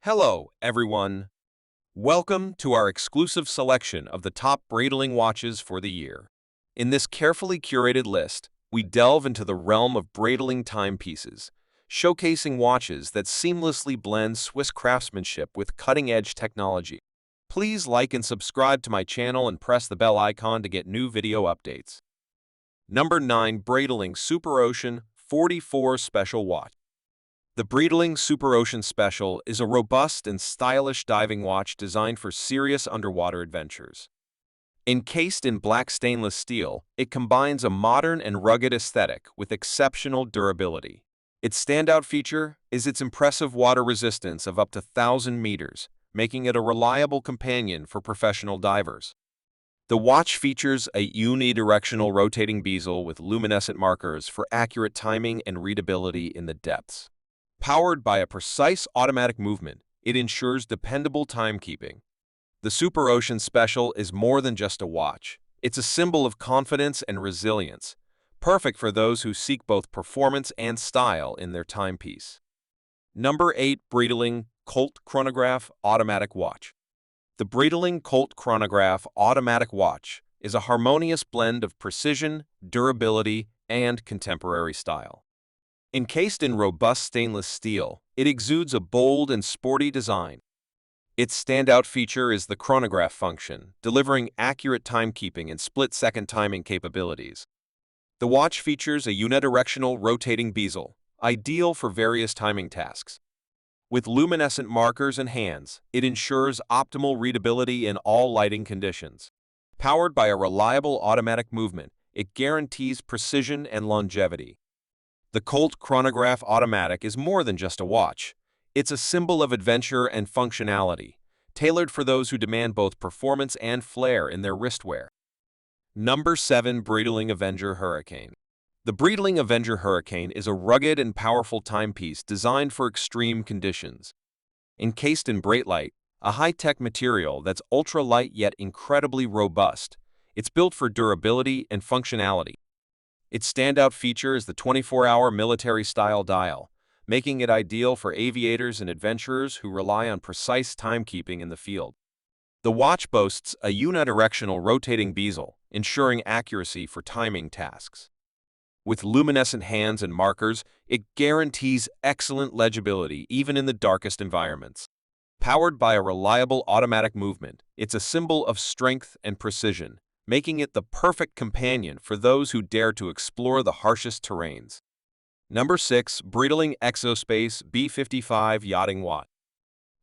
Hello, everyone. Welcome to our exclusive selection of the top Breitling watches for the year. In this carefully curated list, we delve into the realm of Breitling timepieces, showcasing watches that seamlessly blend Swiss craftsmanship with cutting-edge technology. Please like and subscribe to my channel and press the bell icon to get new video updates. Number 9. Breitling Superocean 44 Special Watch. The Breitling Superocean Special is a robust and stylish diving watch designed for serious underwater adventures. Encased in black stainless steel, it combines a modern and rugged aesthetic with exceptional durability. Its standout feature is its impressive water resistance of up to 1,000 meters, making it a reliable companion for professional divers. The watch features a unidirectional rotating bezel with luminescent markers for accurate timing and readability in the depths. Powered by a precise automatic movement, it ensures dependable timekeeping. The Superocean Special is more than just a watch. It's a symbol of confidence and resilience, perfect for those who seek both performance and style in their timepiece. Number 8. Breitling Colt Chronograph Automatic Watch. The Breitling Colt Chronograph Automatic Watch is a harmonious blend of precision, durability, and contemporary style. Encased in robust stainless steel, it exudes a bold and sporty design. Its standout feature is the chronograph function, delivering accurate timekeeping and split-second timing capabilities. The watch features a unidirectional rotating bezel, ideal for various timing tasks. With luminescent markers and hands, it ensures optimal readability in all lighting conditions. Powered by a reliable automatic movement, it guarantees precision and longevity. The Colt Chronograph Automatic is more than just a watch. It's a symbol of adventure and functionality, tailored for those who demand both performance and flair in their wristwear. Number 7. Breitling Avenger Hurricane. The Breitling Avenger Hurricane is a rugged and powerful timepiece designed for extreme conditions. Encased in Breitling, a high-tech material that's ultra-light yet incredibly robust, it's built for durability and functionality. Its standout feature is the 24-hour military-style dial, making it ideal for aviators and adventurers who rely on precise timekeeping in the field. The watch boasts a unidirectional rotating bezel, ensuring accuracy for timing tasks. With luminescent hands and markers, it guarantees excellent legibility even in the darkest environments. Powered by a reliable automatic movement, it's a symbol of strength and precision, making it the perfect companion for those who dare to explore the harshest terrains. Number 6. Breitling Exospace B55 Yachting Watch.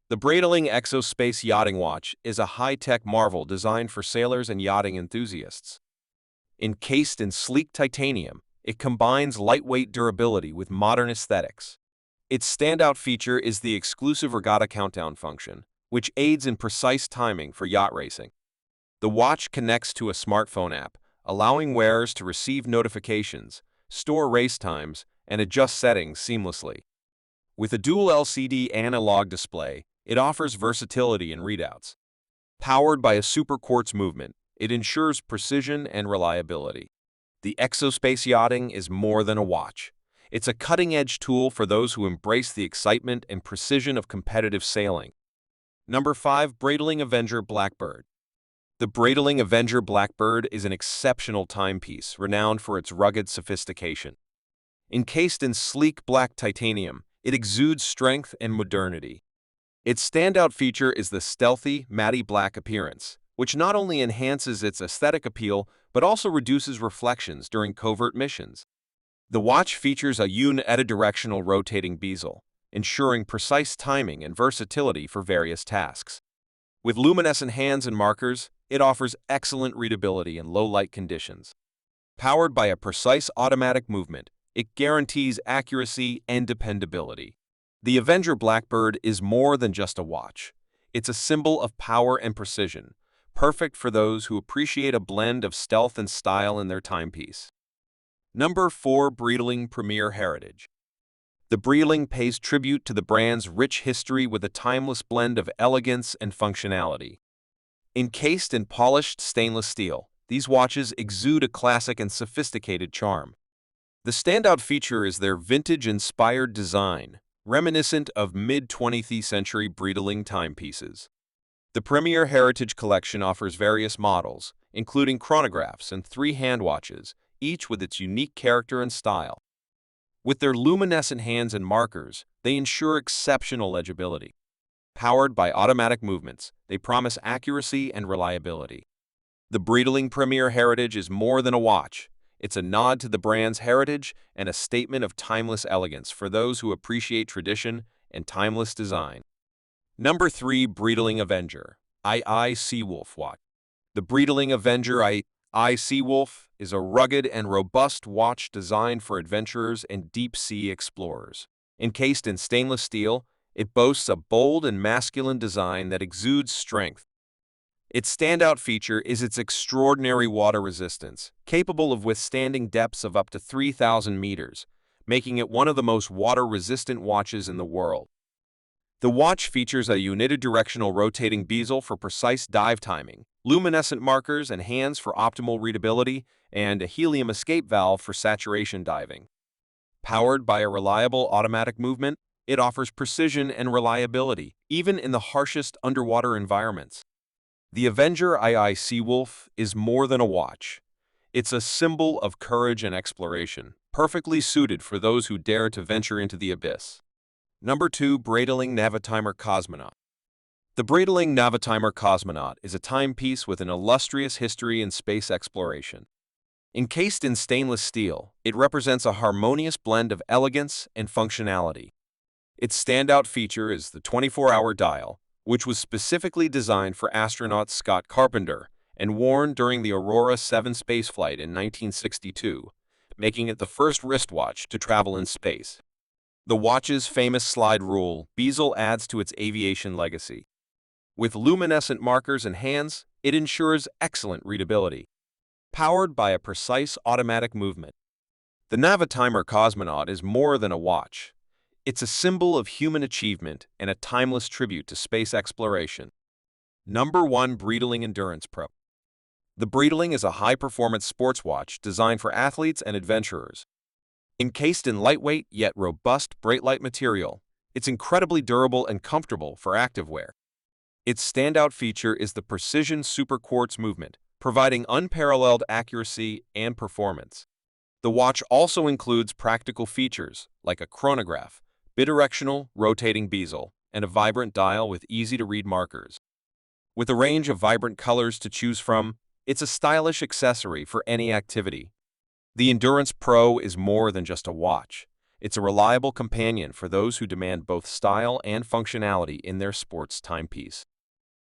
The Breitling Exospace Yachting Watch is a high-tech marvel designed for sailors and yachting enthusiasts. Encased in sleek titanium, it combines lightweight durability with modern aesthetics. Its standout feature is the exclusive regatta countdown function, which aids in precise timing for yacht racing. The watch connects to a smartphone app, allowing wearers to receive notifications, store race times, and adjust settings seamlessly. With a dual LCD analog display, it offers versatility in readouts. Powered by a super quartz movement, it ensures precision and reliability. The Exospace Yachting is more than a watch. It's a cutting-edge tool for those who embrace the excitement and precision of competitive sailing. Number 5. Breitling Avenger BlackBird. The Breitling Avenger BlackBird is an exceptional timepiece renowned for its rugged sophistication. Encased in sleek black titanium, it exudes strength and modernity. Its standout feature is the stealthy, matte black appearance, which not only enhances its aesthetic appeal but also reduces reflections during covert missions. The watch features a unidirectional rotating bezel, ensuring precise timing and versatility for various tasks. With luminescent hands and markers, it offers excellent readability in low-light conditions. Powered by a precise automatic movement, it guarantees accuracy and dependability. The Avenger BlackBird is more than just a watch. It's a symbol of power and precision, perfect for those who appreciate a blend of stealth and style in their timepiece. Number 4. Breitling Premier Heritage. The Breitling pays tribute to the brand's rich history with a timeless blend of elegance and functionality. Encased in polished stainless steel, these watches exude a classic and sophisticated charm. The standout feature is their vintage-inspired design, reminiscent of mid-20th century Breitling timepieces. The Premier Heritage Collection offers various models, including chronographs and 3 hand watches, each with its unique character and style. With their luminescent hands and markers, they ensure exceptional legibility. Powered by automatic movements, they promise accuracy and reliability. The Breitling Premier Heritage is more than a watch. It's a nod to the brand's heritage and a statement of timeless elegance for those who appreciate tradition and timeless design. Number 3. Breitling Avenger II Seawolf Watch. The Breitling Avenger II Seawolf is a rugged and robust watch designed for adventurers and deep-sea explorers. Encased in stainless steel, it boasts a bold and masculine design that exudes strength. Its standout feature is its extraordinary water resistance, capable of withstanding depths of up to 3,000 meters, making it one of the most water-resistant watches in the world. The watch features a unidirectional rotating bezel for precise dive timing, luminescent markers and hands for optimal readability, and a helium escape valve for saturation diving. Powered by a reliable automatic movement, it offers precision and reliability, even in the harshest underwater environments. The Avenger II Seawolf is more than a watch. It's a symbol of courage and exploration, perfectly suited for those who dare to venture into the abyss. Number 2. Breitling Navitimer Cosmonaut. The Breitling Navitimer Cosmonaut is a timepiece with an illustrious history in space exploration. Encased in stainless steel, it represents a harmonious blend of elegance and functionality. Its standout feature is the 24-hour dial, which was specifically designed for astronaut Scott Carpenter and worn during the Aurora 7 spaceflight in 1962, making it the first wristwatch to travel in space. The watch's famous slide rule bezel adds to its aviation legacy. With luminescent markers and hands, it ensures excellent readability. Powered by a precise automatic movement, the Navitimer Cosmonaut is more than a watch. It's a symbol of human achievement and a timeless tribute to space exploration. Number 1. Breitling Endurance Pro. The Breitling is a high-performance sports watch designed for athletes and adventurers. Encased in lightweight yet robust Breitling material, it's incredibly durable and comfortable for activewear. Its standout feature is the precision super quartz movement, providing unparalleled accuracy and performance. The watch also includes practical features like a chronograph, bidirectional rotating bezel, and a vibrant dial with easy-to-read markers. With a range of vibrant colors to choose from, it's a stylish accessory for any activity. The Endurance Pro is more than just a watch. It's a reliable companion for those who demand both style and functionality in their sports timepiece.